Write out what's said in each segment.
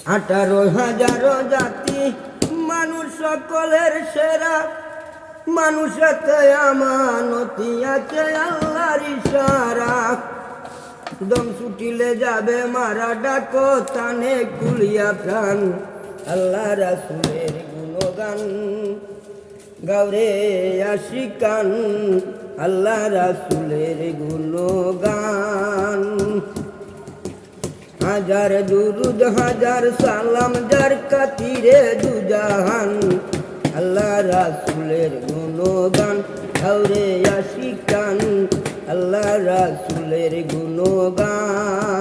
18,000 জাতি মানুষ সকলের সেরা, মানুষেতে আমানতি আছে আল্লাহর ইশারা। দম ছুটিলে যাবে মারা, ডাকো তানে কুলিয়া প্রাণ, আল্লাহ রাসূলের গুণগান গাওরে আশিকান, আল্লাহ রাসূলের গুণগান। হাজার দুরুদ হাজার সালাম যার খাতিরে দুজাহান, আল্লাহ রাসূলের গুণগান গাওরে আশিকান, আল্লাহ রাসূলের গুণগান।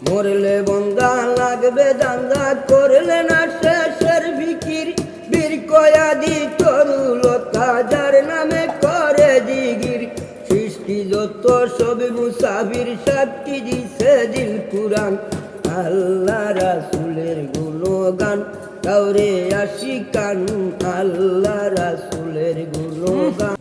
মরলে বন্দা লাগবে দান্দা, করলে না শেষের ফিকির, বীর কয়াদি তরুলতা যার নামে করে জিগির। সৃষ্টি যত সব মুসাফির, সাক্ষী দিছে দিল কুরআন, আল্লাহ রাসূলের গুণগান গাওরে আশিকান, আল্লাহ রাসূলের গুণগান।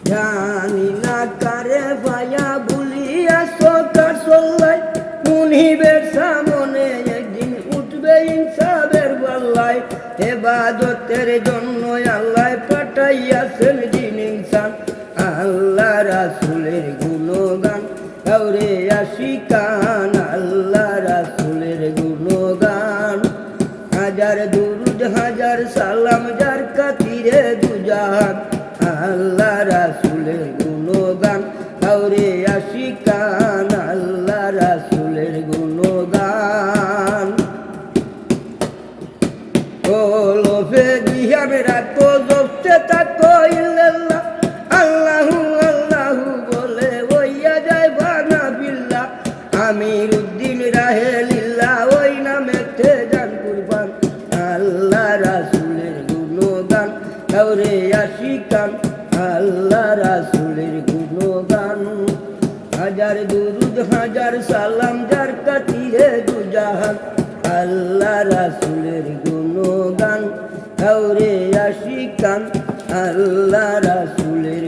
জানি না কারে ভায়া ভুলিয়া সকার চল্লাই, মুনিবের সামনে একদিন উঠবে ইনসাফের পাল্লায়। ইবাদতের জন্য আল্লাহ পাঠাইয়াছেন জিন ইনসান, আল্লাহ রাসূলের গুণগান গাওরে আশিকান, আল্লাহ রাসূলের গুণগান। হাজার দুরুদ হাজার সালাম যার খাতিরে দুজাহান, আল্লাহ রাসূলের গুণগান গাওরে আশিকান, আল্লাহ রাসূলের গুণগান। কলবে জিহান রাখো, জপতে থাকো ইল্লাল্লাহ, আল্লাহু আল্লাহু বলে হইয়া যায় বানা বিল্লাহ। আমির উদ্দিন রাহেলিল্লাহ ওই নামেতে জান কুরবান, আল্লাহ রাসূলের গুণগান গাওরে আশিকান, আল্লাহ রাসূলের গুণগান। হাজার দুরুদ হাজার সালাম যার খাতিরে দুজাহান, আল্লাহ রাসূলের গুণগান গাওরে আশিকান, আল্লাহ রাসূলের